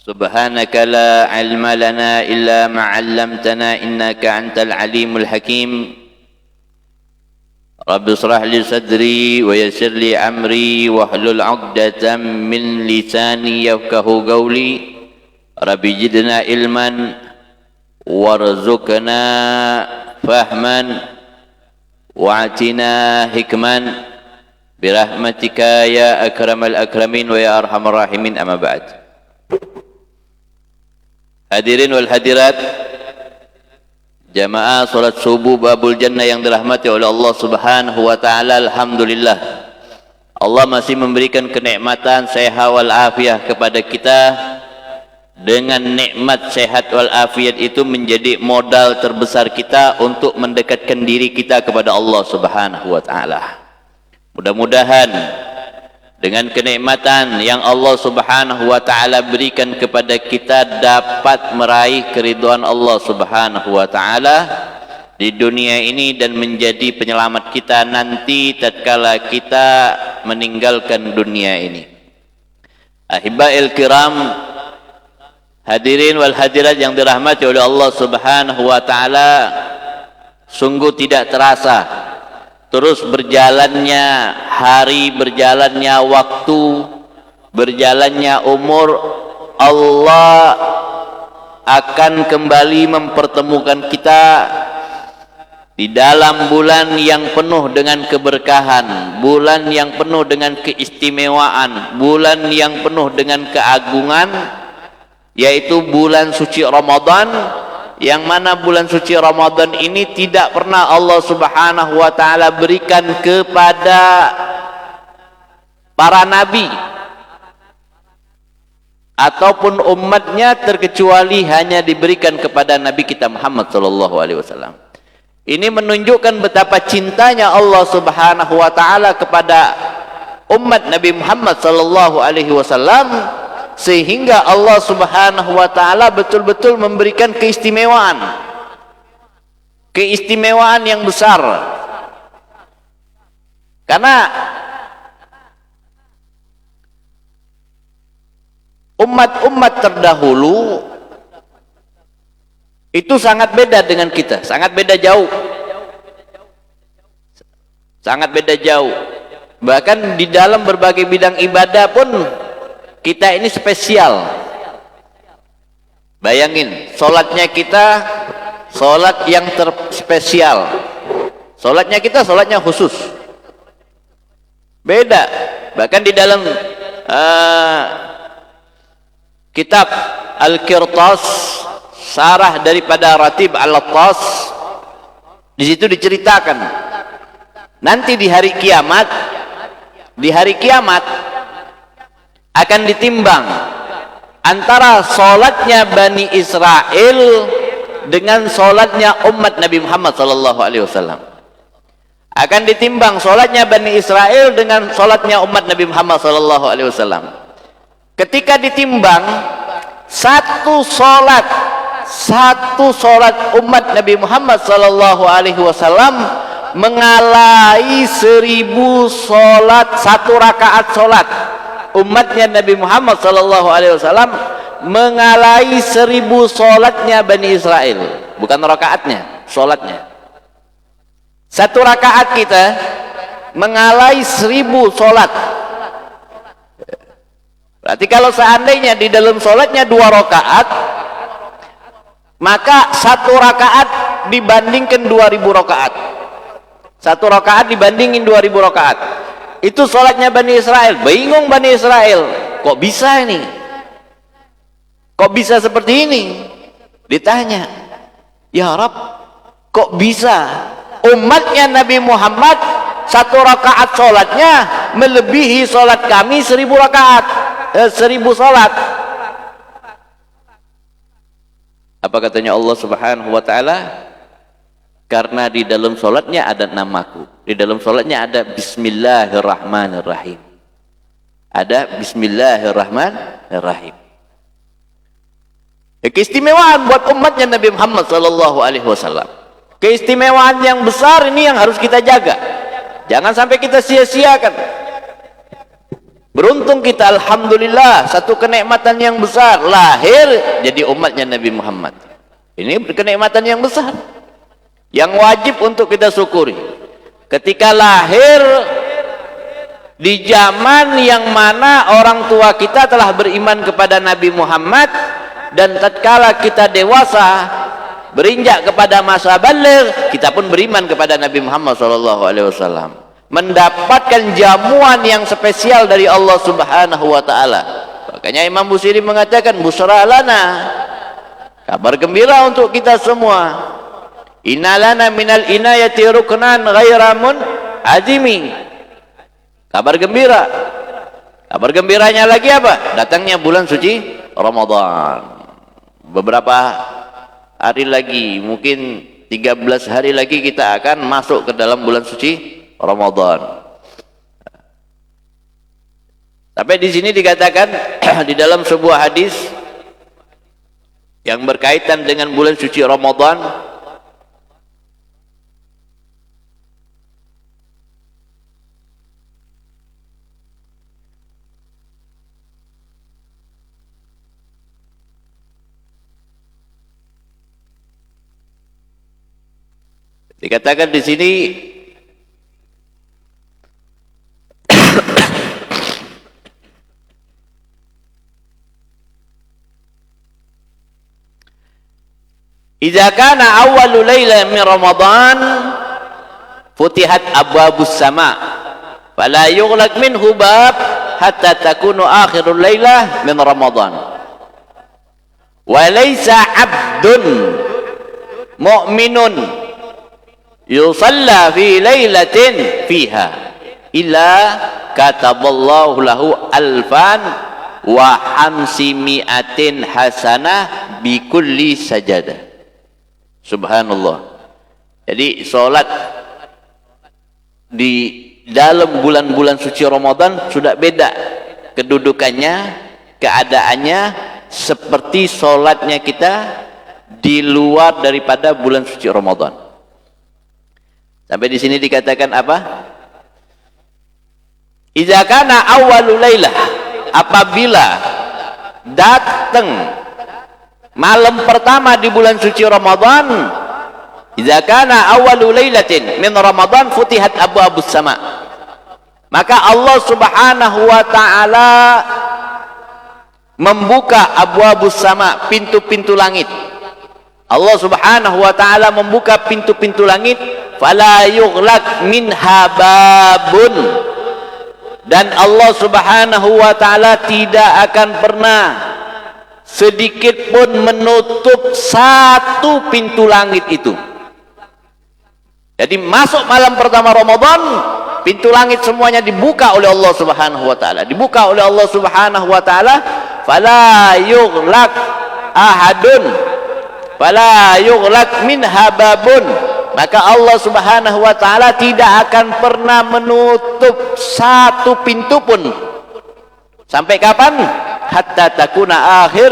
سبحانك لا علم لنا إلا ما علمتنا إنك أنت العليم الحكيم رب اشرح لي صدري ويسر لي أمري واحلل عقدة من لساني يفقهوا قولي رب زدنا علما وارزقنا فهما وآتنا حكما برحمتك يا أكرم الأكرمين ويا أرحم الراحمين أما بعد. Hadirin wal hadirat, jamaah salat subuh babul jannah yang dirahmati oleh Allah Subhanahu wa taala, alhamdulillah Allah masih memberikan kenikmatan sehat wal afiah kepada kita. Dengan nikmat sehat wal afiat itu menjadi modal terbesar kita untuk mendekatkan diri kita kepada Allah Subhanahu wa taala. Mudah-mudahan dengan kenikmatan yang Allah Subhanahu wa taala berikan kepada kita dapat meraih keridhaan Allah Subhanahu wa taala di dunia ini dan menjadi penyelamat kita nanti tatkala kita meninggalkan dunia ini. Ahibba'il kiram, hadirin wal hadirat yang dirahmati oleh Allah Subhanahu wa taala, sungguh tidak terasa terus berjalannya hari, berjalannya waktu, berjalannya umur, Allah akan kembali mempertemukan kita di dalam bulan yang penuh dengan keberkahan, bulan yang penuh dengan keistimewaan, bulan yang penuh dengan keagungan, yaitu bulan suci Ramadan. Yang mana bulan suci Ramadan ini tidak pernah Allah Subhanahu wa taala berikan kepada para nabi ataupun umatnya, terkecuali hanya diberikan kepada Nabi kita Muhammad sallallahu alaihi wasallam. Ini menunjukkan betapa cintanya Allah Subhanahu wa taala kepada umat Nabi Muhammad sallallahu alaihi wasallam, sehingga Allah Subhanahu wa taala betul-betul memberikan keistimewaan yang besar. Karena umat-umat terdahulu itu sangat beda dengan kita, sangat beda jauh. Sangat beda jauh. Bahkan di dalam berbagai bidang ibadah pun kita ini spesial. Bayangin, solatnya kita solat yang terspesial. Solatnya kita solatnya khusus. Beda. Bahkan di dalam kitab Al-Qirtas, sarah daripada Ratib Al-Attas, di situ diceritakan nanti di hari kiamat, akan ditimbang antara solatnya Bani Israel dengan solatnya umat Nabi Muhammad sallallahu alaihi wasallam. Akan ditimbang solatnya Bani Israel dengan solatnya umat Nabi Muhammad sallallahu alaihi wasallam. Ketika ditimbang, satu solat umat Nabi Muhammad sallallahu alaihi wasallam mengalai 1000 solat, satu rakaat solat. Umatnya Nabi Muhammad sallallahu alaihi wasallam mengalai 1000 solatnya Bani Israel, bukan rakaatnya, solatnya. Satu rakaat kita mengalai 1000 solat. Berarti kalau seandainya di dalam solatnya 2 rakaat, maka satu rakaat dibandingkan 2000 rakaat. Satu rakaat dibandingin 2000 rakaat. Itu sholatnya Bani Israel. Bingung Bani Israel, kok bisa ini? Kok bisa seperti ini? Ditanya, ya Rab, kok bisa umatnya Nabi Muhammad satu rakaat sholatnya melebihi sholat kami 1000 rakaat, 1000 sholat? Apa katanya Allah Subhanahu wa taala? Karena di dalam sholatnya ada namaku, di dalam sholatnya ada Bismillahirrahmanirrahim, ada Bismillahirrahmanirrahim. Keistimewaan buat umatnya Nabi Muhammad sallallahu alaihi wasallam. Keistimewaan yang besar ini yang harus kita jaga. Jangan sampai kita sia-siakan. Beruntung kita, alhamdulillah, satu kenikmatan yang besar, lahir jadi umatnya Nabi Muhammad. Ini kenikmatan yang besar yang wajib untuk kita syukuri. Ketika lahir di zaman yang mana orang tua kita telah beriman kepada Nabi Muhammad, dan tatkala kita dewasa berinjak kepada masa baligh, kita pun beriman kepada Nabi Muhammad SAW, mendapatkan jamuan yang spesial dari Allah Subhanahu wa taala. Makanya Imam Busiri mengatakan, busra lana, kabar gembira untuk kita semua. Innalana minal inayati ruknan ghairamun azimi. Kabar gembira. Kabar gembiranya lagi apa? Datangnya bulan suci Ramadan. Beberapa hari lagi, mungkin 13 hari lagi kita akan masuk ke dalam bulan suci Ramadan. Sampai di sini dikatakan di dalam sebuah hadis yang berkaitan dengan bulan suci Ramadan, dikatakan di sini idza kana awwalu laila min Ramadan futihat abwabus sama fala yughlaq minhu bab hatta takunu akhirul lailah min Ramadan wa laysa 'abdun mu'minun yusalla fi lailatin fiha illa kataballahu lahu alfan wa hamsi mi'atin hasanah bi kulli sajadah. Subhanallah. Jadi sholat di dalam bulan-bulan suci Ramadan sudah beda kedudukannya, keadaannya, seperti sholatnya kita di luar daripada bulan suci Ramadan. Sampai di sini dikatakan apa? Idza kana awwalul lailah, apabila datang malam pertama di bulan suci Ramadan, idza kana awwalu lailatin min Ramadan futihat abwabus sama, maka Allah Subhanahu wa taala membuka abwabus sama, pintu-pintu langit. Allah Subhanahu wa taala membuka pintu-pintu langit, fala yughlaq minha babun, dan Allah Subhanahu wa taala tidak akan pernah sedikit pun menutup satu pintu langit itu. Jadi masuk malam pertama Ramadan, pintu langit semuanya dibuka oleh Allah Subhanahu wa taala. Dibuka oleh Allah Subhanahu wa taala, fala yughlaq ahadun, fala yughlaq minha babun. Maka Allah Subhanahu wa taala tidak akan pernah menutup satu pintu pun. Sampai kapan? Hatta takuna akhir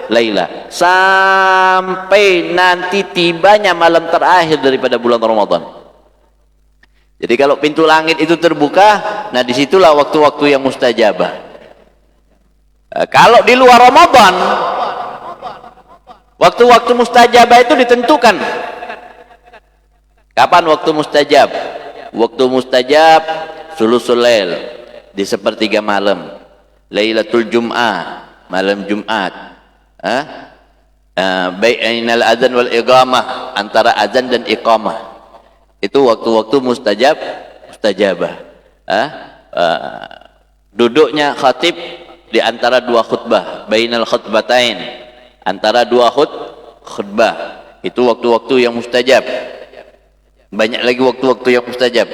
laila, sampai nanti tibanya malam terakhir daripada bulan Ramadan. Jadi kalau pintu langit itu terbuka, nah disitulah waktu-waktu yang mustajabah. Kalau di luar Ramadan, waktu-waktu mustajabah itu ditentukan. Kapan waktu mustajab? Waktu mustajab sulusul lail, di sepertiga malam. Lailatul Jum'ah, malam Jumat. Bainal adzan wal iqamah, antara azan dan iqamah. Itu waktu-waktu mustajabah. Duduknya khatib di antara dua khutbah, bainal khutbatain, antara dua khutbah. Itu waktu-waktu yang mustajab. Banyak lagi waktu-waktu yang mustajab.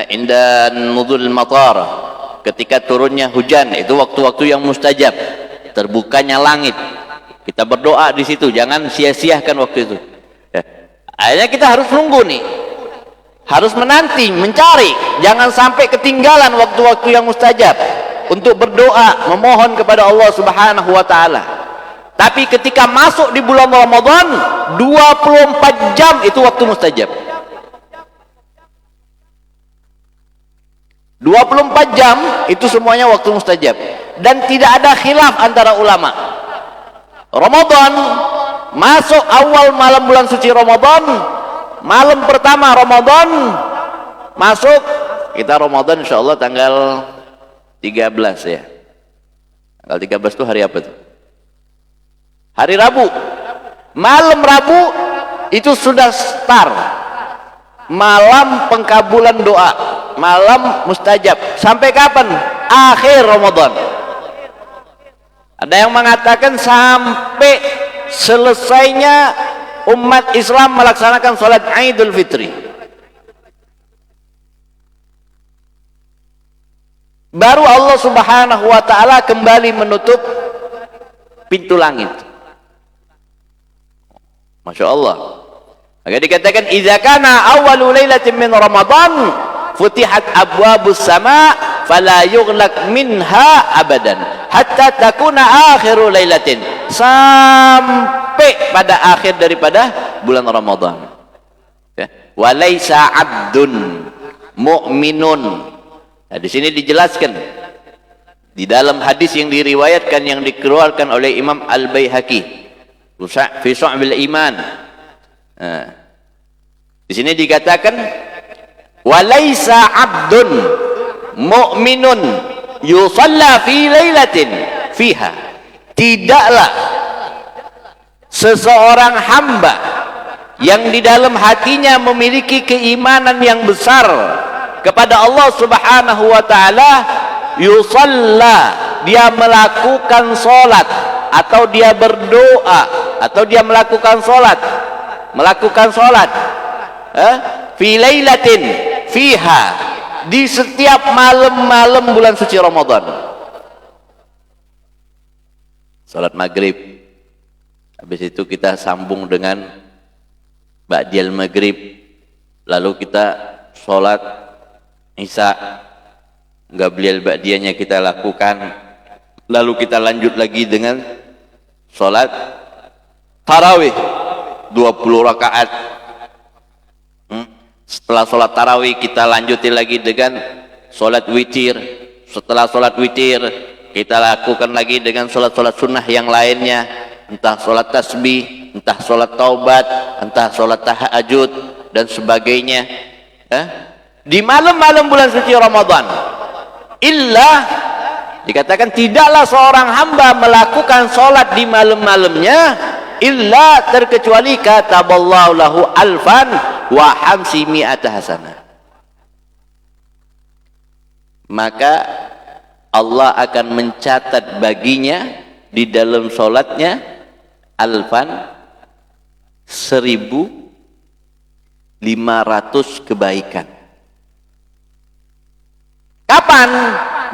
Inda nuzul matar, ketika turunnya hujan, itu waktu-waktu yang mustajab. Terbukanya langit, kita berdoa di situ, jangan sia-siakan waktu itu. Akhirnya kita harus nunggu nih, harus menanti, mencari, jangan sampai ketinggalan waktu-waktu yang mustajab untuk berdoa, memohon kepada Allah Subhanahu wa taala. Tapi ketika masuk di bulan Ramadan, 24 jam itu waktu mustajab. 24 jam itu semuanya waktu mustajab, dan tidak ada khilaf antara ulama. Ramadan masuk awal malam bulan suci Ramadan, malam pertama Ramadan masuk, kita Ramadan insyaallah tanggal 13 ya. Tanggal 13 itu hari apa tuh? Hari Rabu. Malam Rabu itu sudah start malam pengkabulan doa, malam mustajab. Sampai kapan? Akhir Ramadan. Ada yang mengatakan sampai selesainya umat Islam melaksanakan salat Idul Fitri. Baru Allah Subhanahu wa taala kembali menutup pintu langit. Masya Allah. Maka dikatakan idza kana awwalu lailatin min Ramadan futihat abwabus sama fala yughlaq minha abadan hatta takuna akhiru lailatin, sampai pada akhir daripada bulan Ramadan. Ya. Walaisa abdun mu'minun. Nah, di sini dijelaskan di dalam hadis yang diriwayatkan yang dikeluarkan oleh Imam Al-Baihaqi fi Syu'abil Iman. Nah, di sini dikatakan walaisa abdun mu'minun yusalla fi lailatin fiha, tidaklah seseorang hamba yang di dalam hatinya memiliki keimanan yang besar kepada Allah Subhanahu wa taala, yusalla, dia melakukan salat atau dia berdoa atau dia melakukan salat fi lailatin fiha, di setiap malam-malam bulan suci Ramadan. Salat maghrib, habis itu kita sambung dengan ba'diyal maghrib, lalu kita salat isya, qabliyal ba'diyahnya kita lakukan, lalu kita lanjut lagi dengan salat tarawih 20 rakaat. Setelah sholat tarawih kita lanjuti lagi dengan sholat witir. Setelah sholat witir kita lakukan lagi dengan sholat-sholat sunnah yang lainnya, entah sholat tasbih, entah sholat taubat, entah sholat tahajud dan sebagainya. Di malam-malam bulan suci Ramadan, illa dikatakan tidaklah seorang hamba melakukan sholat di malam-malamnya illa terkecuali kataballahu lahu alfan wa hamsi mi'ata hasanah, maka Allah akan mencatat baginya di dalam sholatnya alfan 1.500 kebaikan. Kapan?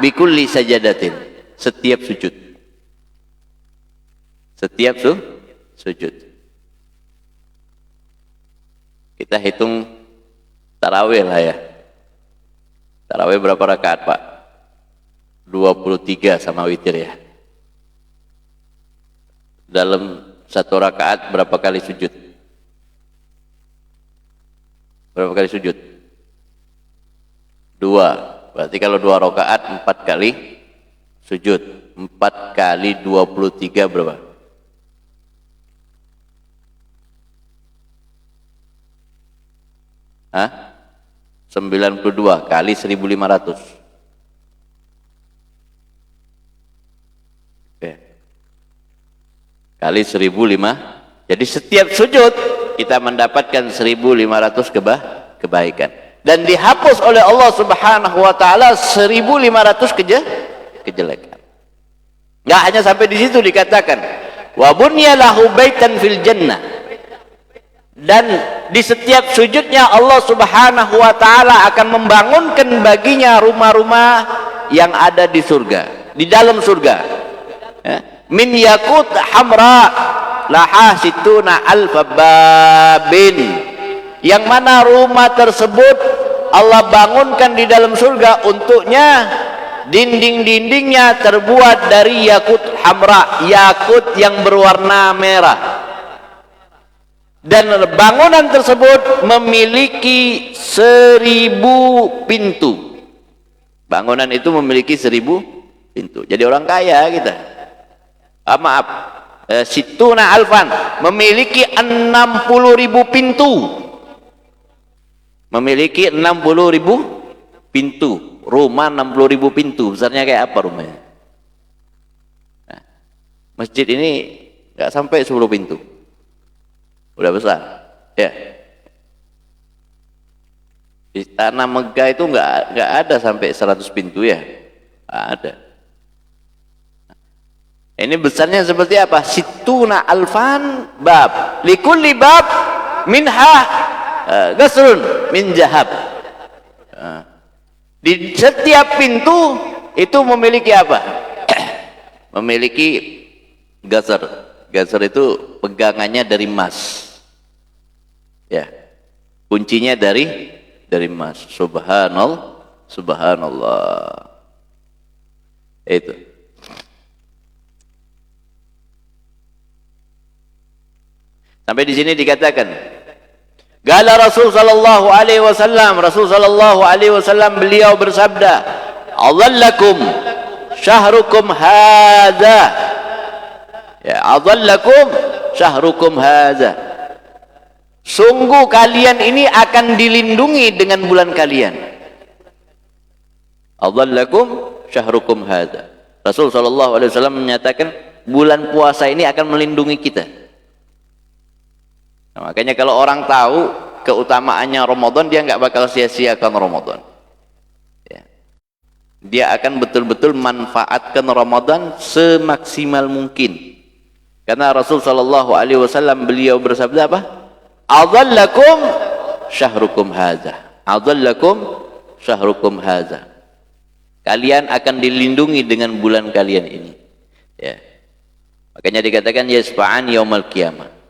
Bikulli sajadatin, setiap sujud, setiap sujud. Kita hitung tarawih lah ya. Tarawih berapa rakaat Pak? 23 sama witir ya. Dalam satu rakaat berapa kali sujud? Berapa kali sujud? 2. Berarti kalau 2 rakaat 4 kali sujud. 4 kali 23 berapa? Hah? 92 kali 1.500. Oke. Kali 1.500. Jadi setiap sujud kita mendapatkan 1.500 kebaikan. Dan dihapus oleh Allah Subhanahu wa taala 1.500 kejelekan. Enggak hanya sampai di situ, dikatakan wa bunyalahu baitan fil jannah. Dan di setiap sujudnya Allah Subhanahu wa taala akan membangunkan baginya rumah-rumah yang ada di surga, di dalam surga. Min yakut hamra laha situna alfa babin, yang mana rumah tersebut Allah bangunkan di dalam surga untuknya, dinding-dindingnya terbuat dari yakut hamra, yakut yang berwarna merah. Dan bangunan tersebut memiliki 1.000 pintu. Bangunan itu memiliki 1000 pintu. Jadi orang kaya kita. Maaf, situna alfan, memiliki 60.000 pintu. Memiliki 60.000 pintu. Rumah 60.000 pintu. Besarnya kayak apa rumahnya? Nah, masjid ini nggak sampai 10 pintu. Udah besar. Ya. Istana Megah itu nggak ada sampai 100 pintu ya. Nggak ada. Ini besarnya seperti apa? Situna alfan bab. Likulli bab minha gasrun min jahab. Di setiap pintu itu memiliki apa? Memiliki gasar. Gasar itu pegangannya dari emas. Ya. Kuncinya dari emas. Subhanallah. Itu. Sampai di sini dikatakan, Gala Rasul sallallahu alaihi wasallam, Rasul sallallahu alaihi wasallam beliau bersabda, "Adhallakum syahrukum hadza." Ya, adhallakum syahrukum hadza. Sungguh kalian ini akan dilindungi dengan bulan kalian. Adhallakum syahrukum hadza. Rasul sallallahu alaihi wasallam menyatakan bulan puasa ini akan melindungi kita. Nah, makanya kalau orang tahu keutamaannya Ramadan, dia nggak bakal sia-siakan Ramadan. Ya. Dia akan betul-betul manfaatkan Ramadan semaksimal mungkin. Karena Rasul sallallahu alaihi wasallam beliau bersabda apa? Adhallakum syahrukum hadza. Adhallakum syahrukum hadza. Kalian akan dilindungi dengan bulan kalian ini. Ya. Makanya dikatakan yasfa'an yaumal qiyamah.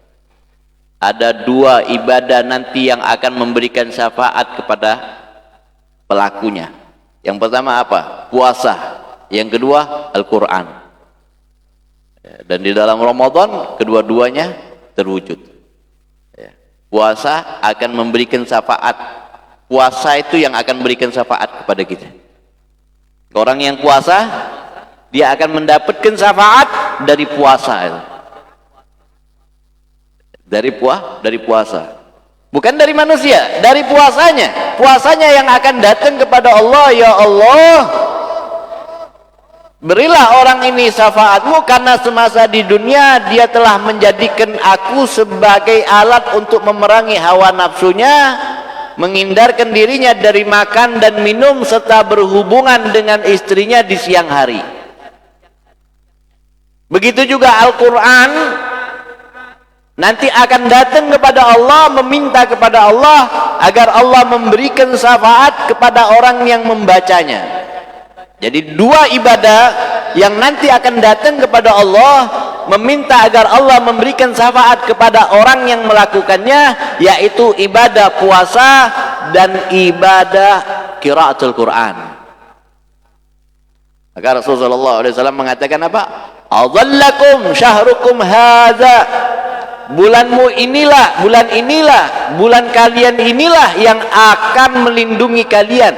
Ada 2 ibadah nanti yang akan memberikan syafaat kepada pelakunya. Yang pertama apa? Puasa. Yang kedua Al-Quran. Dan di dalam Ramadan kedua-duanya terwujud. Puasa akan memberikan syafaat. Puasa itu yang akan memberikan syafaat kepada kita. Orang yang puasa, dia akan mendapatkan syafaat dari puasa itu. Dari puasa, bukan dari manusia, dari puasanya. Puasanya yang akan datang kepada Allah. Ya Allah, berilah orang ini syafaatmu, karena semasa di dunia dia telah menjadikan aku sebagai alat untuk memerangi hawa nafsunya, menghindarkan dirinya dari makan dan minum, serta berhubungan dengan istrinya di siang hari. Begitu juga Al-Quran nanti akan datang kepada Allah, meminta kepada Allah agar Allah memberikan syafaat kepada orang yang membacanya. Jadi 2 ibadah yang nanti akan datang kepada Allah, meminta agar Allah memberikan syafaat kepada orang yang melakukannya, yaitu ibadah puasa dan ibadah qiraatul Quran. Maka Rasulullah SAW mengatakan apa? Adhallakum syahrukum hadza. Bulanmu inilah, bulan kalian inilah yang akan melindungi kalian.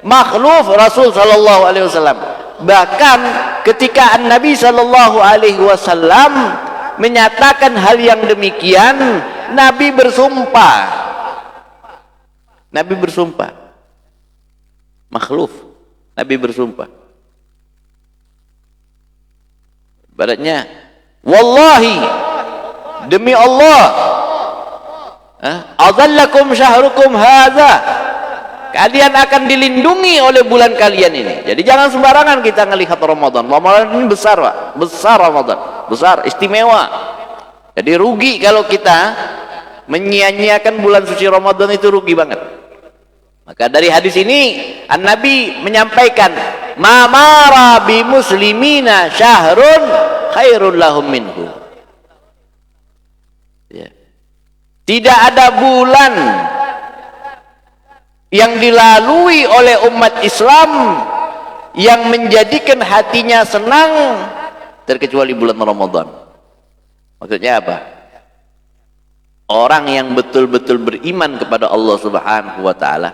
Makhluf Rasul sallallahu alaihi wasallam. Bahkan ketika Nabi sallallahu alaihi wasallam menyatakan hal yang demikian, Nabi bersumpah. Nabi bersumpah. Makhluf. Nabi bersumpah. Ibaratnya, wallahi, demi Allah, adhallakum syahrukum hadza, kalian akan dilindungi oleh bulan kalian ini. Jadi jangan sembarangan kita melihat Ramadan. Ramadan ini besar, Pak. Besar Ramadan, besar, istimewa. Jadi rugi kalau kita menyia-nyiakan bulan suci Ramadan, itu rugi banget. Maka dari hadis ini An-Nabi menyampaikan, ma mara bi muslimina syahrun khairul lahum minhu. Tidak ada bulan yang dilalui oleh umat Islam yang menjadikan hatinya senang terkecuali bulan Ramadan. Maksudnya apa? Orang yang betul-betul beriman kepada Allah Subhanahu wa taala,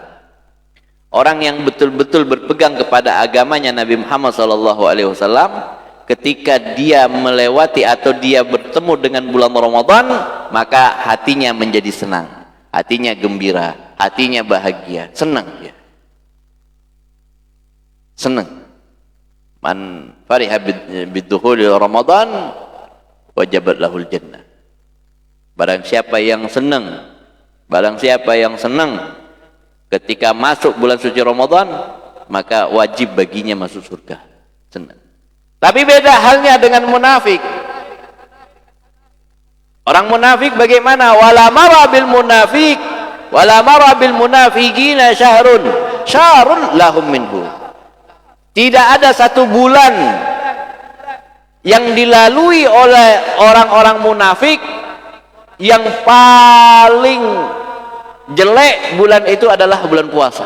Orang yang betul-betul berpegang kepada agamanya Nabi Muhammad SAW, ketika dia melewati atau dia bertemu dengan bulan Ramadan, maka hatinya menjadi senang, hatinya gembira, hatinya bahagia, senang dia. Senang. Man fariha bidukhuli Ramadan wajabat lahul jannah. Barang siapa yang senang, barang siapa yang senang ketika masuk bulan suci Ramadan, maka wajib baginya masuk surga. Senang. Tapi beda halnya dengan munafik. Orang munafik bagaimana? Wala mara bil munafik, wala mara bil munafiqina syahrun lahum minhu. Tidak ada satu bulan yang dilalui oleh orang-orang munafik yang paling jelek bulan itu adalah bulan puasa.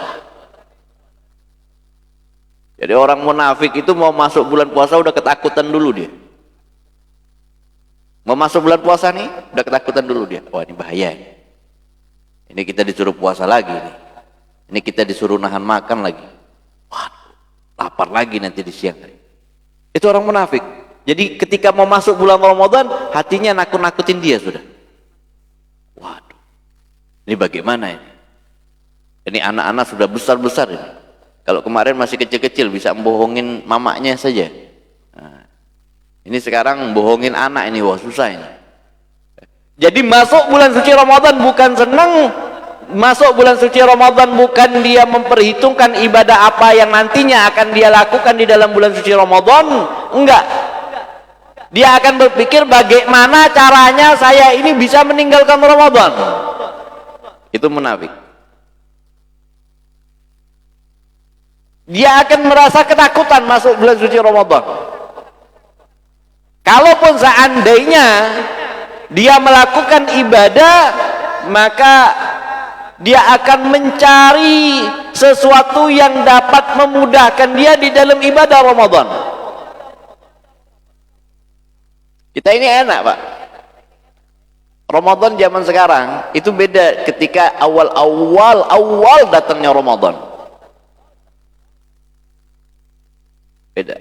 Jadi orang munafik itu mau masuk bulan puasa udah ketakutan dulu dia. Mau masuk bulan puasa nih udah ketakutan dulu dia. Wah, ini bahaya ini. Ini kita disuruh puasa lagi nih. Ini kita disuruh nahan makan lagi. Wah, lapar lagi nanti di siang hari. Itu orang munafik. Jadi ketika mau masuk bulan Ramadan, hatinya nakut-nakutin dia sudah. Waduh, ini bagaimana ini? Ini anak-anak sudah besar-besar ini. Kalau kemarin masih kecil-kecil bisa membohongin mamanya saja. Nah, ini sekarang bohongin anak ini, wah susah ini. Jadi masuk bulan suci Ramadan bukan senang. Masuk bulan suci Ramadan bukan dia memperhitungkan ibadah apa yang nantinya akan dia lakukan di dalam bulan suci Ramadan. Enggak. Dia akan berpikir bagaimana caranya saya ini bisa meninggalkan Ramadan. Itu munafik. Dia akan merasa ketakutan masuk bulan suci Ramadan. Kalaupun seandainya dia melakukan ibadah, maka dia akan mencari sesuatu yang dapat memudahkan dia di dalam ibadah Ramadan. Kita ini enak, Pak. Ramadan zaman sekarang itu beda ketika awal datangnya Ramadan. Beda.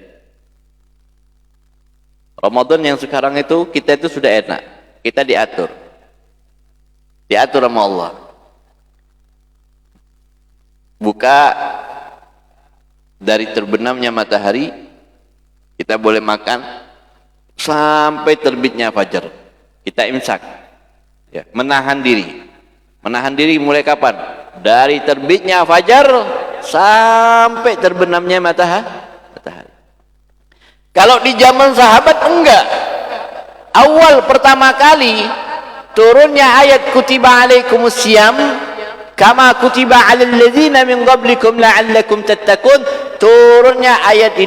Ramadan yang sekarang itu kita itu sudah enak. Kita diatur. Diatur sama Allah. Buka dari terbenamnya matahari, kita boleh makan sampai terbitnya fajar. Kita imsak. Ya, menahan diri. Menahan diri mulai kapan? Dari terbitnya fajar sampai terbenamnya matahari. Kalau di zaman sahabat enggak. Awal pertama kali turunnya ayat kutiba alaikumus syiyam kama kutiba alal ladzina min qablikum la'allakum tattaqun. Turunnya ayat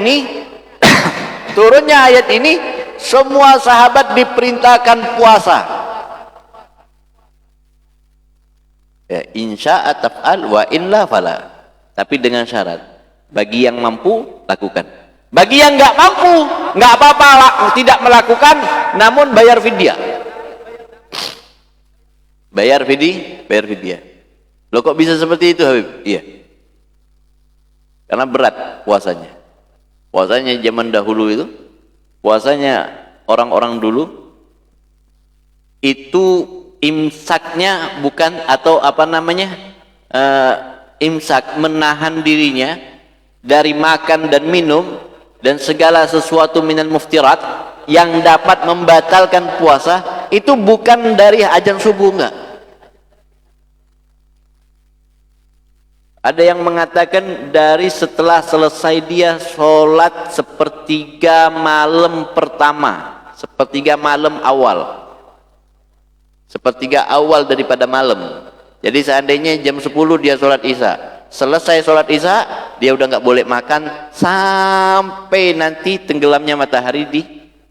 ini semua sahabat diperintahkan puasa. Ya, insya'a taf'al wa illa fala. Tapi dengan syarat, bagi yang mampu lakukan. Bagi yang nggak mampu, nggak apa-apa tidak melakukan, namun bayar fidyah. Bayar fidyah. Loh kok bisa seperti itu, Habib? Iya. Karena berat puasanya. Puasanya zaman dahulu itu, puasanya orang-orang dulu itu imsaknya bukan atau apa namanya? Imsak, menahan dirinya dari makan dan minum dan segala sesuatu minal muftirat yang dapat membatalkan puasa itu bukan dari azan subuh, enggak. Ada yang mengatakan dari setelah selesai dia sholat sepertiga malam pertama, sepertiga malam awal, sepertiga awal daripada malam. Jadi seandainya jam 10 dia sholat isya, selesai sholat isya dia udah nggak boleh makan sampai nanti tenggelamnya matahari di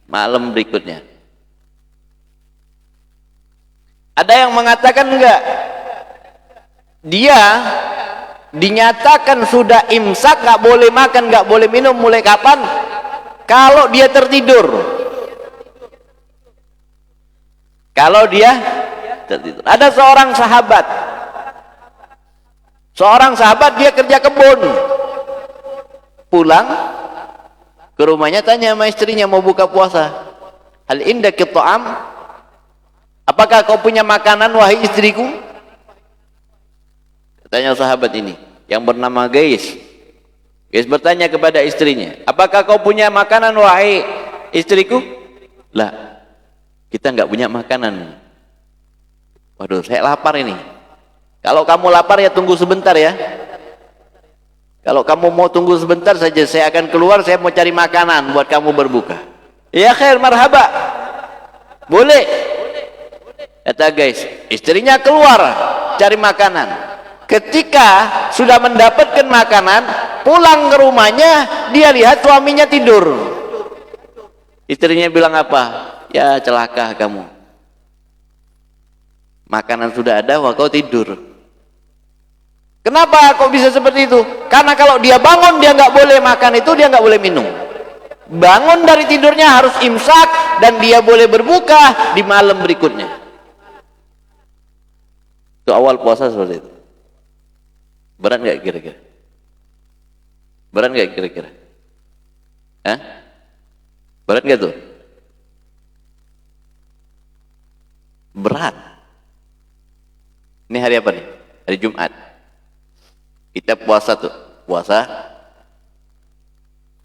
malam berikutnya. Ada yang mengatakan enggak, dia dinyatakan sudah imsak, nggak boleh makan, nggak boleh minum mulai kapan? Kalau dia tertidur. Kalau dia tertidur. Ada seorang Seorang sahabat dia kerja kebun, pulang ke rumahnya tanya sama istrinya mau buka puasa, hal indaki ta'am, apakah kau punya makanan wahai istriku? Tanya sahabat ini yang bernama Gais. Gais bertanya kepada istrinya, apakah kau punya makanan wahai istriku? Lah, kita nggak punya makanan. Waduh, saya lapar ini. Kalau kamu lapar ya tunggu sebentar ya. Kalau kamu mau tunggu sebentar saja, saya akan keluar, saya mau cari makanan buat kamu berbuka. Ya khair, marhaba. Boleh. Kata guys, istrinya keluar cari makanan. Ketika sudah mendapatkan makanan, pulang ke rumahnya, dia lihat suaminya tidur. Istrinya bilang apa? Ya celaka kamu. Makanan sudah ada, wah kau tidur. Kenapa kok bisa seperti itu? Karena kalau dia bangun dia nggak boleh makan itu, dia nggak boleh minum. Bangun dari tidurnya harus imsak dan dia boleh berbuka di malam berikutnya. Itu awal puasa seperti itu. Berat nggak kira-kira? Berat nggak kira-kira? Hah? Berat nggak tuh? Berat. Ini hari apa nih? Hari Jumat. Kita puasa tuh, puasa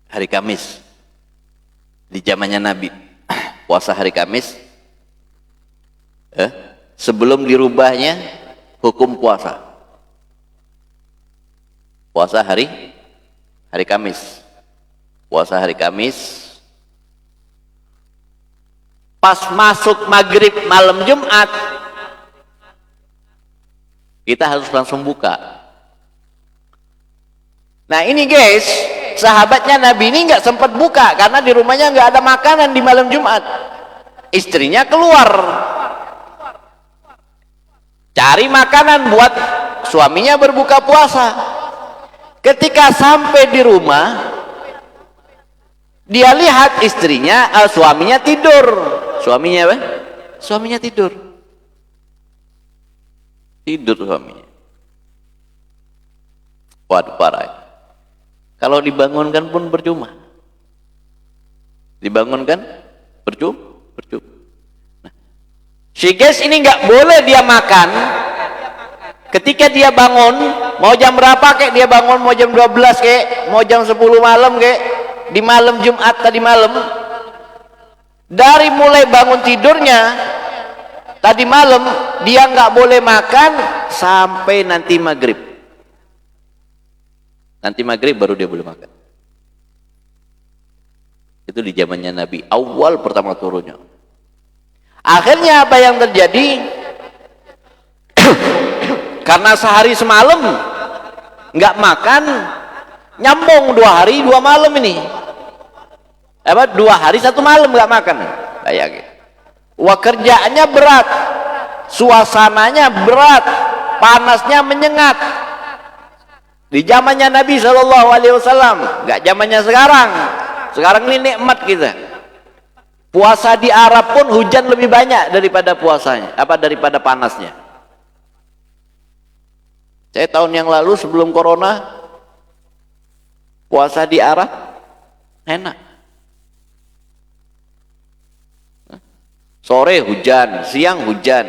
hari Kamis. Di zamannya Nabi, puasa hari Kamis. Sebelum dirubahnya hukum puasa. Puasa hari Kamis. Puasa hari Kamis. Pas masuk maghrib malam Jumat, kita harus langsung buka. Nah ini guys, sahabatnya Nabi ini nggak sempat buka karena di rumahnya nggak ada makanan di malam Jumat. Istrinya keluar cari makanan buat suaminya berbuka puasa. Ketika sampai di rumah, dia lihat istrinya, suaminya tidur. Suaminya apa? Suaminya tidur. Tidur suaminya. Waduh, parah. Kalau dibangunkan pun percuma. Dibangunkan percuma. Nah, si guys ini nggak boleh dia makan. Ketika dia bangun, mau jam berapa kek dia bangun, mau jam 12 kek, mau jam 10 malam kek, di malam Jumat tadi malam, dari mulai bangun tidurnya tadi malam dia nggak boleh makan sampai nanti maghrib. Nanti maghrib baru dia boleh makan. Itu di zamannya Nabi, awal pertama turunnya. Akhirnya apa yang terjadi? Karena sehari semalam nggak makan, nyambung 2 hari 2 malam ini. 2 hari 1 malam nggak makan. Bayangin. Wah, kerjaannya berat, suasananya berat, panasnya menyengat. Di zamannya Nabi SAW, nggak zamannya sekarang. Sekarang ini nikmat kita. Puasa di Arab pun hujan lebih banyak daripada puasanya, daripada panasnya. Saya tahun yang lalu sebelum corona puasa di Arab enak. Sore hujan, siang hujan.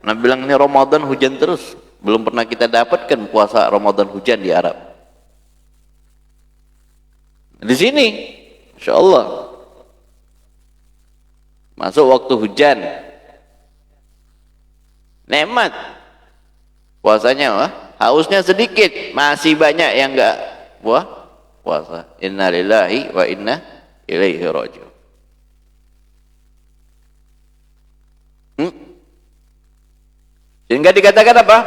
Nabi bilang ini Ramadan hujan terus. Belum pernah kita dapatkan puasa Ramadan hujan di Arab. Di sini, Insya Allah, masuk waktu hujan, nikmat. Puasanya, hausnya sedikit, masih banyak yang enggak puasa. Inna lillahi wa inna ilaihi raji'un. Sehingga dikatakan apa?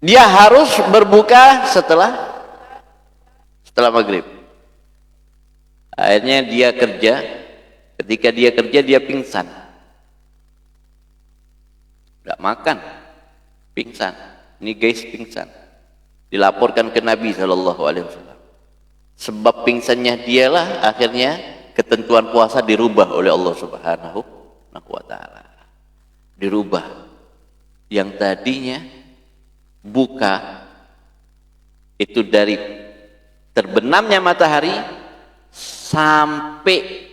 Dia harus berbuka setelah maghrib. Akhirnya dia kerja. Ketika dia kerja dia pingsan. Nggak makan, pingsan. Ini guys pingsan. Dilaporkan ke Nabi SAW. Sebab pingsannya dialah akhirnya ketentuan puasa dirubah oleh Allah Subhanahu Subhanahu wa ta'ala. Dirubah. Yang tadinya buka itu dari terbenamnya matahari sampai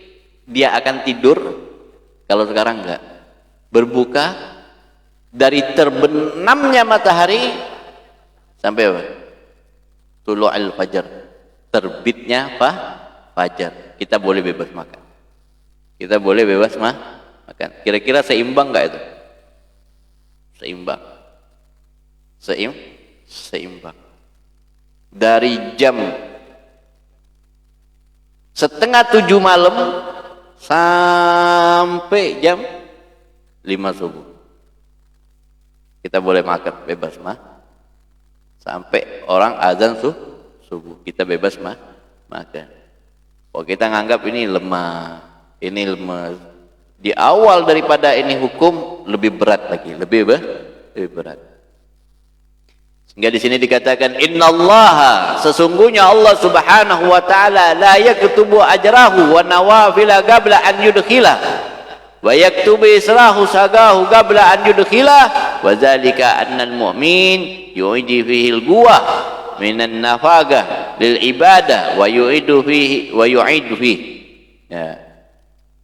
dia akan tidur. Kalau sekarang enggak, berbuka dari terbenamnya matahari sampai apa? Tulu'il fajar, terbitnya fajar. Kita boleh bebas makan. Kita boleh bebas makan. Kira-kira seimbang enggak itu? Seimbang. Seimbang. Dari jam 6:30 malam sampai jam 5 subuh. Kita boleh makan bebas sampai orang azan subuh kita bebas makan. Kalau kita nganggap ini lemah, ini lemes, di awal daripada ini hukum lebih berat lagi, lebih berat. Sehingga di sini dikatakan innallaha, sesungguhnya Allah Subhanahu wa taala la yaktubu ajrahu wa nawafila qabla an yudkhila wa yaktubu israhu sagahu qabla an yudkhila wa zalika annal mu'min yu'idi fihi al-quwwah minan nafagah lil ibadah wa yu'idu fihi ya.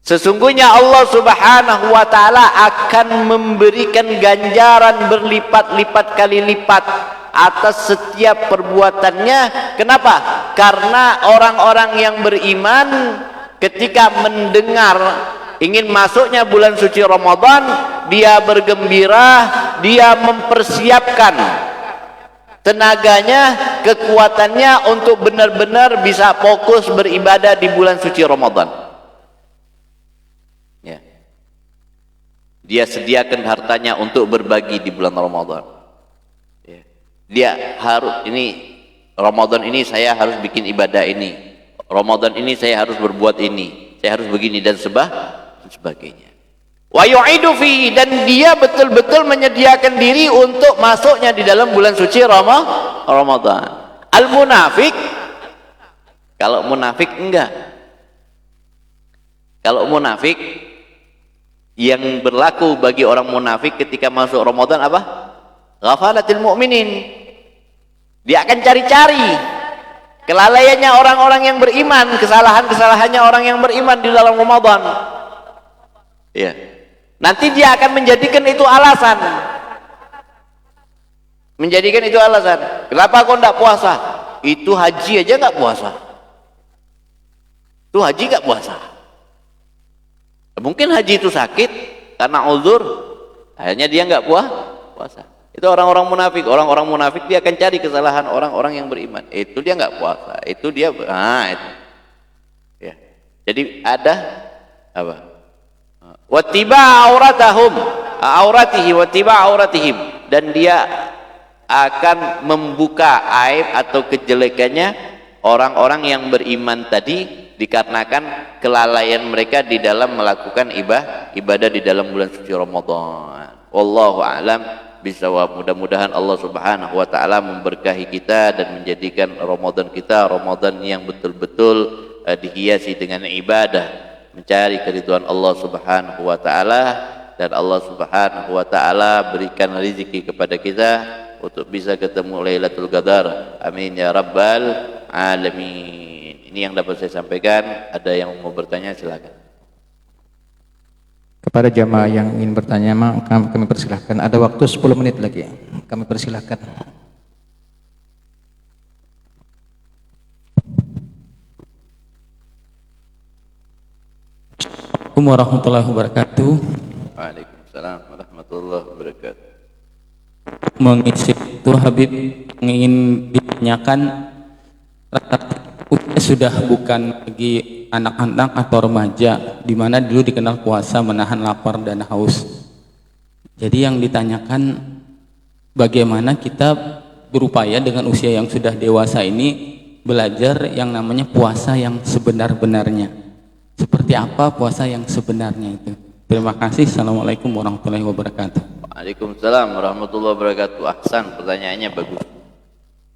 Sesungguhnya Allah Subhanahu wa taala akan memberikan ganjaran berlipat-lipat kali lipat atas setiap perbuatannya. Kenapa? Karena orang-orang yang beriman ketika mendengar ingin masuknya bulan suci Ramadan, dia bergembira, dia mempersiapkan tenaganya, kekuatannya untuk benar-benar bisa fokus beribadah di bulan suci Ramadan. Ya. Dia sediakan hartanya untuk berbagi di bulan Ramadan. Ya. Dia harus Ramadan ini saya harus bikin ibadah ini. Ramadan ini saya harus berbuat ini. Saya harus begini dan sebagainya. Wa yu'idu fihi, dan dia betul-betul menyediakan diri untuk masuknya di dalam bulan suci Ramadan. Al-munafik, kalau munafik enggak. Kalau munafik, yang berlaku bagi orang munafik ketika masuk Ramadan apa? Ghafalatil mu'minin. Dia akan cari-cari kelalaiannya orang-orang yang beriman, kesalahan-kesalahannya orang yang beriman di dalam Ramadan. Ya. Nanti dia akan menjadikan itu alasan. Menjadikan itu alasan. Kenapa kau tidak puasa? Itu haji aja nggak puasa. Itu haji nggak puasa. Mungkin haji itu sakit karena uzur, akhirnya dia nggak puasa. Itu orang-orang munafik. Orang-orang munafik dia akan cari kesalahan orang-orang yang beriman. Itu dia nggak puasa. Itu dia itu. Ya. Jadi ada apa? Wattiba auratihim, dan dia akan membuka aib atau kejelekannya orang-orang yang beriman tadi, dikarenakan kelalaian mereka di dalam melakukan ibadah di dalam bulan suci Ramadan. Wallahu a'lam bishawab. Mudah-mudahan Allah Subhanahu wa taala memberkahi kita dan menjadikan Ramadan kita Ramadan yang betul-betul dihiasi dengan ibadah, mencari keridhaan Allah Subhanahu wa taala, dan Allah Subhanahu wa taala berikan rezeki kepada kita untuk bisa ketemu Lailatul Qadar. Amin ya rabbal alamin. Ini yang dapat saya sampaikan. Ada yang mau bertanya, silakan. Kepada jamaah yang ingin bertanya, kami persilahkan. Ada waktu 10 menit lagi. Kami persilahkan. Assalamualaikum warahmatullahi wabarakatuh. Waalaikumsalam warahmatullahi wabarakatuh. Mengisi itu Habib ingin ditanyakan, sudah bukan lagi anak-anak atau remaja, di mana dulu dikenal puasa menahan lapar dan haus. Jadi yang ditanyakan, bagaimana kita berupaya dengan usia yang sudah dewasa ini belajar yang namanya puasa yang sebenar-benarnya. Seperti apa puasa yang sebenarnya itu? Terima kasih. Assalamualaikum warahmatullahi wabarakatuh. Waalaikumsalam warahmatullahi wabarakatuh. Ahsan, pertanyaannya bagus.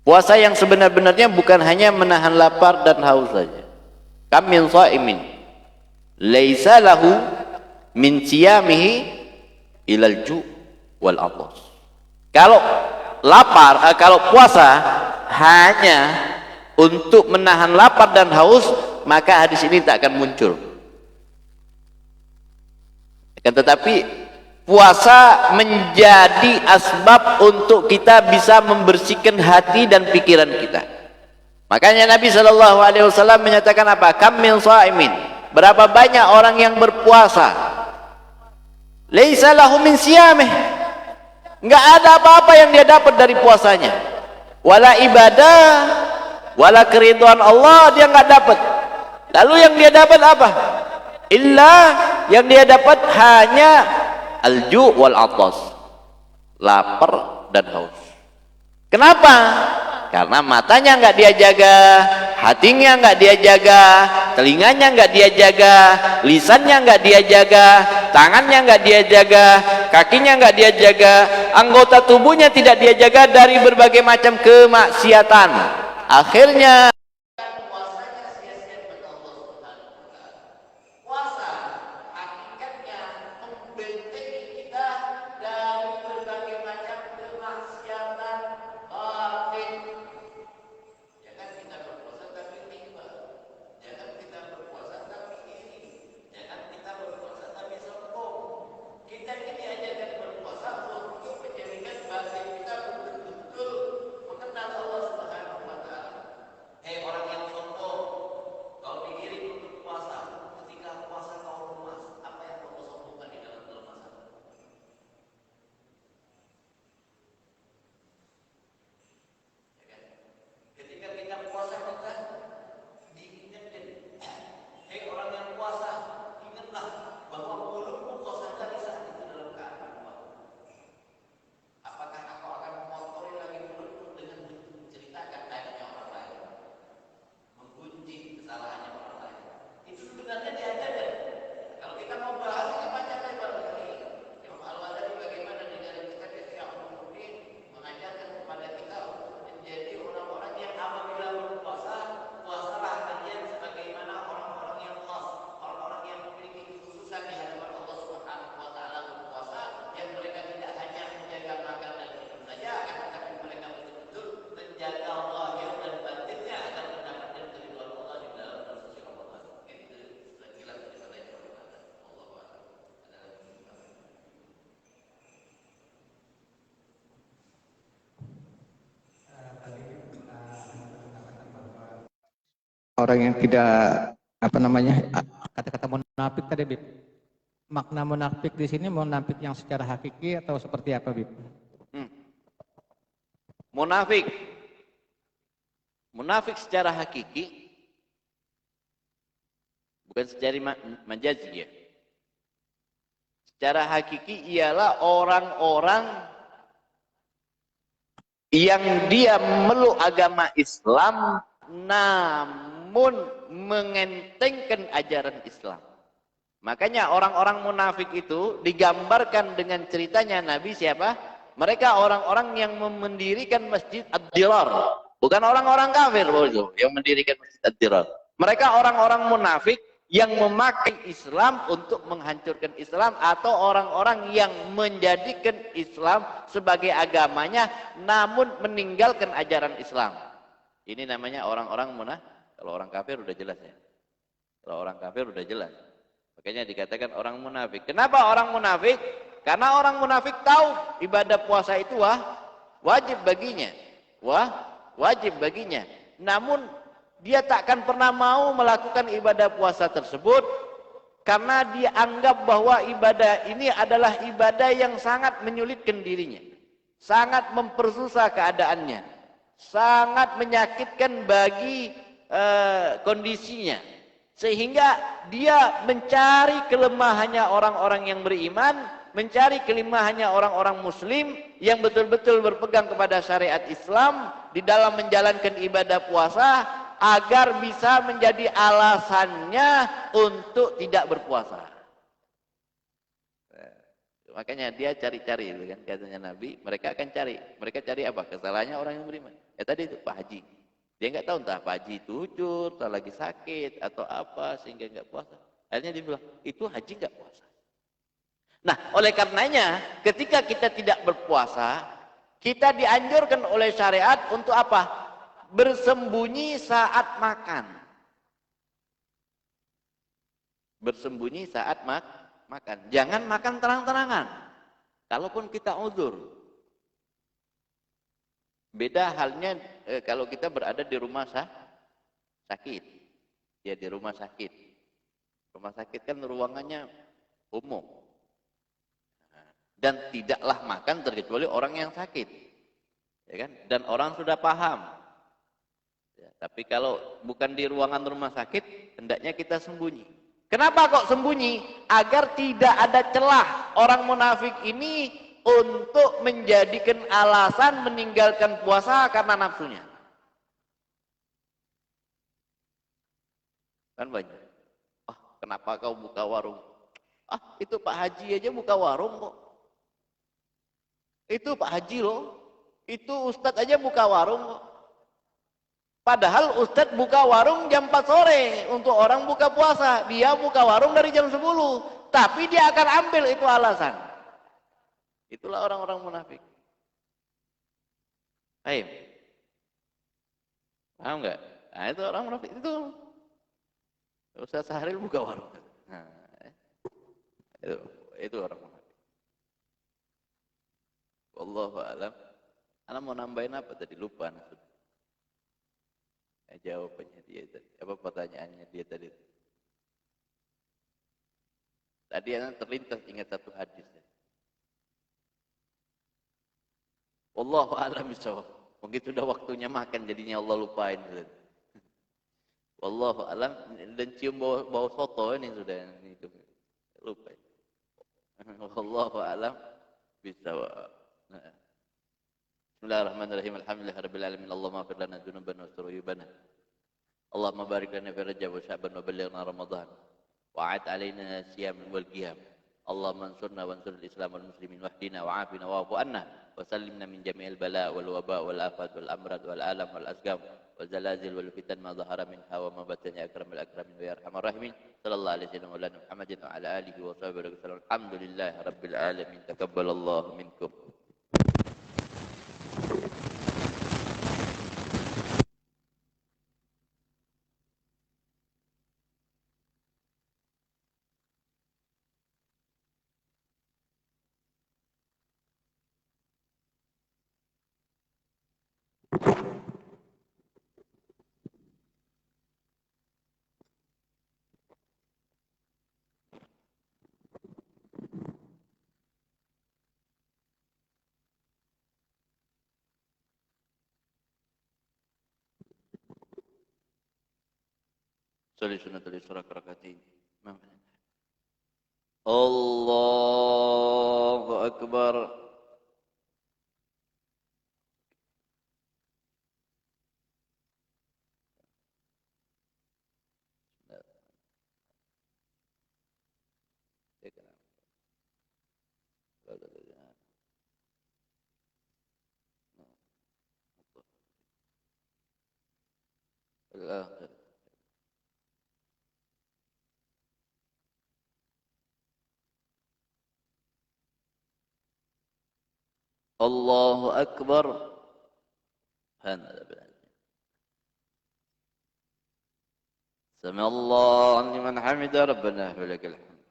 Puasa yang sebenar-benarnya bukan hanya menahan lapar dan haus saja. Kam min shaimin laisa lahu min siyamihi ilal ju' wal atas. Kalau kalau puasa hanya untuk menahan lapar dan haus, maka hadis ini tak akan muncul. Akan tetapi puasa menjadi asbab untuk kita bisa membersihkan hati dan pikiran kita. Makanya Nabi SAW menyatakan apa? Kam min sha'imin, berapa banyak orang yang berpuasa, laisa lahu min siyamih, enggak ada apa-apa yang dia dapat dari puasanya, wala ibadah wala keridhaan Allah dia enggak dapat. Lalu yang dia dapat apa? Illa, yang dia dapat hanya al-ju' wal atas, lapar dan haus. Kenapa? Karena matanya enggak dia jaga, hatinya enggak dia jaga, telinganya enggak dia jaga, lisannya enggak dia jaga, tangannya enggak dia jaga, kakinya enggak dia jaga, anggota tubuhnya tidak dia jaga dari berbagai macam kemaksiatan. Akhirnya orang yang tidak apa namanya kata-kata munafik tadi, Bib. Makna munafik di sini munafik yang secara hakiki atau seperti apa, Bib? Munafik secara hakiki, bukan secara majazi ya. Secara hakiki ialah orang-orang yang dia meluk agama Islam namun mengentengkan ajaran Islam. Makanya orang-orang munafik itu digambarkan dengan ceritanya Nabi siapa? Mereka orang-orang yang mendirikan Masjid Ad-Dirar. Bukan orang-orang kafir yang mendirikan Masjid Ad-Dirar. Mereka orang-orang munafik yang memakai Islam untuk menghancurkan Islam, atau orang-orang yang menjadikan Islam sebagai agamanya namun meninggalkan ajaran Islam. Ini namanya orang-orang munafik. Kalau orang kafir udah jelas ya. Kalau orang kafir udah jelas. Makanya dikatakan orang munafik. Kenapa orang munafik? Karena orang munafik tahu ibadah puasa itu wajib baginya. Wajib baginya. Namun dia takkan pernah mau melakukan ibadah puasa tersebut karena dia anggap bahwa ibadah ini adalah ibadah yang sangat menyulitkan dirinya. Sangat mempersusah keadaannya. Sangat menyakitkan bagi kondisinya. Sehingga dia mencari kelemahannya orang-orang yang beriman, mencari kelemahannya orang-orang muslim yang betul-betul berpegang kepada syariat Islam di dalam menjalankan ibadah puasa, agar bisa menjadi alasannya untuk tidak berpuasa. Makanya dia cari-cari, kan katanya Nabi, mereka akan cari. Mereka cari apa? Kesalahannya orang yang beriman. Tadi itu Pak Haji. Dia nggak tahu entah Pak Haji itu ucur, entah lagi sakit atau apa sehingga nggak puasa. Akhirnya dia bilang, itu Haji nggak puasa. Nah, oleh karenanya ketika kita tidak berpuasa, kita dianjurkan oleh syariat untuk apa? Bersembunyi saat makan. Bersembunyi saat makan. Jangan makan terang-terangan. Kalaupun kita uzur. Beda halnya kalau kita berada di rumah sakit. Ya, di rumah sakit. Rumah sakit kan ruangannya umum. Dan tidaklah makan terkecuali orang yang sakit. Ya kan? Dan orang sudah paham. Ya, tapi kalau bukan di ruangan rumah sakit, hendaknya kita sembunyi. Kenapa kok sembunyi? Agar tidak ada celah orang munafik ini untuk menjadikan alasan meninggalkan puasa karena nafsunya. Kan banyak. Ah, kenapa kau buka warung? Ah, itu Pak Haji aja buka warung kok. Itu Pak Haji loh. Itu Ustadz aja buka warung kok. Padahal Ustadz buka warung jam 4 sore untuk orang buka puasa. Dia buka warung dari jam 10. Tapi dia akan ambil itu alasan. Itulah orang-orang munafik. Baik. Paham nggak? Nah, itu orang munafik itu. Ustadz Sahril buka warung. Nah, itu orang munafik. Wallahu a'lam. Ana mau nambahin apa tadi? Lupa. Jawabannya dia tadi. Apa pertanyaannya dia tadi? Tadi ana terlintas ingat satu hadis. Wallahu a'lam bishawab. Mungkin sudah waktunya makan jadinya Allah lupain. Wallahu a'lam, dan cium bau soto ini sudah ini lupa. Wallahu a'lam bishawab. Bismillahirrahmanirrahim. Alhamdulillahirabbil alamin. Allahumma ighfir lana dzunubana wa suyubana. Allahumma barik lana fi Rajab wa Sya'ban wa ballighna Ramadan. Wa'ad alaina siyam wal qiyam. Allahumma ansurna wa ansur al-islam wal muslimin wahdina wa afina wa'fu anna wa sallimna min jami'il bala' wal waba' wal afat wal amrad wal alam wal asqam wal zalazil wal fitan ma dhahara minha wa ma batana ya akramul akramin wa ya arhamar rahimin. Sallallahu alaihi wa sallam Muhammadin wa ala alihi wa sahbihi wa sallam. Alhamdulillahi rabbil alamin. Takabbalallahu minkum. Salli sunnatul isra rakaatain. Allahu akbar. Allahu akbar. Sami Allahu liman hamida rabbana wa lakal hamd.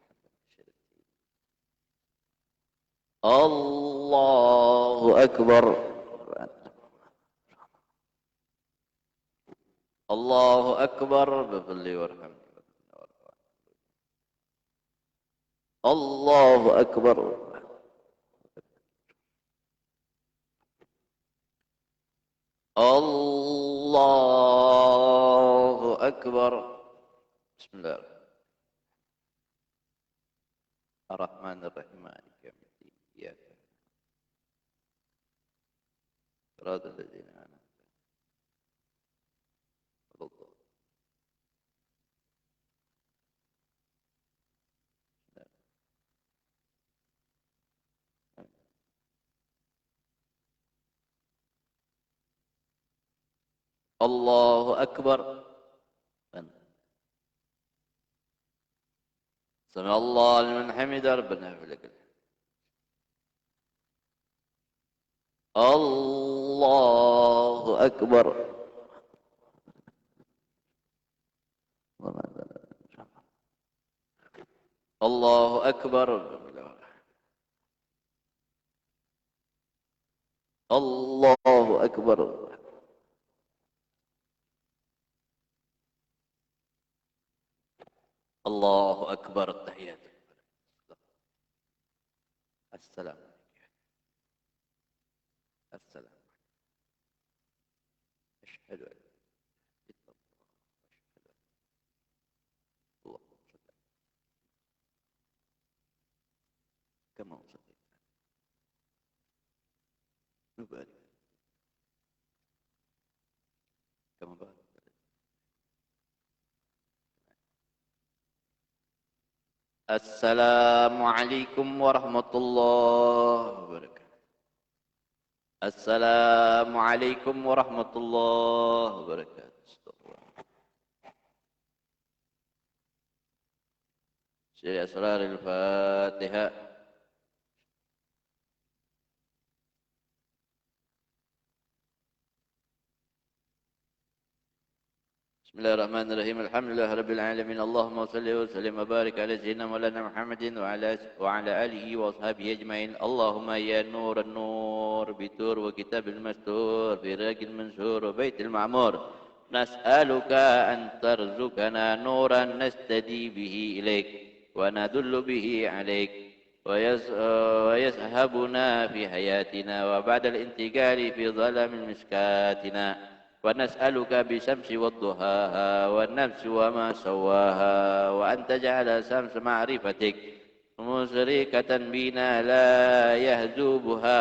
Allahu akbar. Allahu akbar. Bifadli warham. Allahu akbar. Allahu akbar. Bismillah. Ar-Rahmanir-Rahim. Maliki yaumiddin. Iyyaka na'budu wa iyyaka nasta'in. Allahu akbar. Sami Allahu liman hamida rabbana wa lakal hamd. Allahu Akbar. Allahu Akbar. Allahu Akbar. Allahu Akbar. Tahiyat. Assalamu. Assalamu. Ashhadu an كما وصلت نبارك كما بارك السلام عليكم ورحمة الله وبركاته السلام عليكم ورحمة الله وبركاته سير أسرار الفاتحة بسم الله الرحمن الرحيم الحمد لله رب العالمين اللهم صل وسلم وبارك على سيدنا مولانا محمد وعلى آله وأصحابه أجمعين اللهم يا نور النور بتور وكتاب المستور براق المنشور وبيت المعمور نسألك أن ترزقنا نورا نستدي به إليك وندل به عليك ويسهبنا في حياتنا وبعد الانتقال في ظلم مسكاتنا ونسألك بشمس وضحاها والنفس وما سواها وأن تجعل شمس معرفتك مشرقة بنا لا يهزوبها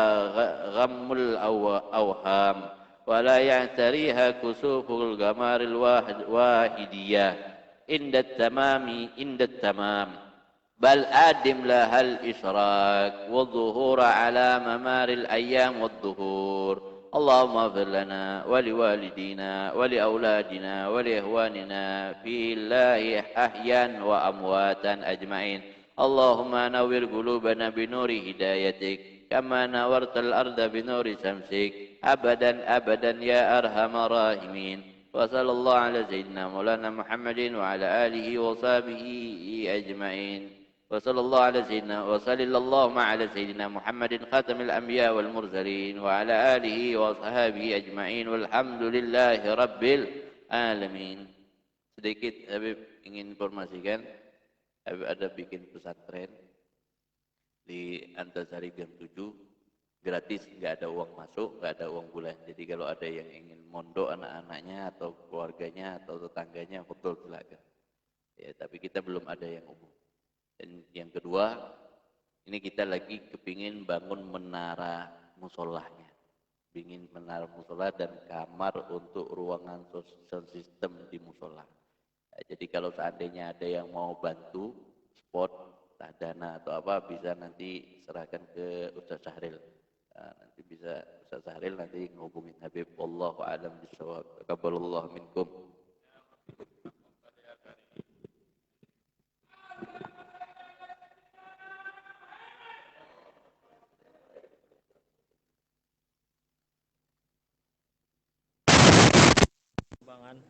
غم الأوهام ولا يعتريها كسوف القمر الواحدية عند التمام بل آدم لها الإشراك والظهور على ممار الأيام والظهور اللهم اغفر لنا ولوالدينا ولأولادنا ولإخواننا في الله أحياء وأمواتا أجمعين اللهم نور قلوبنا بنور هدايتك كما نورت الأرض بنور شمسك أبدا أبدا يا أرحم الراحمين وصلى الله على سيدنا مولانا محمد وعلى آله وصحبه أجمعين وصلى اللهم على سيدنا محمد خاتم الأنبياء والمرسلين وعلى آله وصحبه أجمعين والحمد لله رب العالمين. Sedikit Habib ingin informasikan, Habib ada bikin pesantren di Antasari Gang 7, gratis, nggak ada uang masuk, nggak ada uang bulan. Jadi kalau ada yang ingin mondok anak-anaknya atau keluarganya atau tetangganya, betul silakan. Ya, tapi kita belum ada yang umum. Dan yang kedua, ini kita lagi kepingin bangun menara musolahnya. Ingin menara musola dan kamar untuk ruangan sound system di musola. Nah, jadi kalau seandainya ada yang mau bantu, spot, dana atau apa, bisa nanti serahkan ke Ustaz Sahril. Nah, nanti bisa Ustaz Sahril nanti ngehubungin Habib. Wallahu a'lam bishawab. Taqabbalallahu minkum. Bangan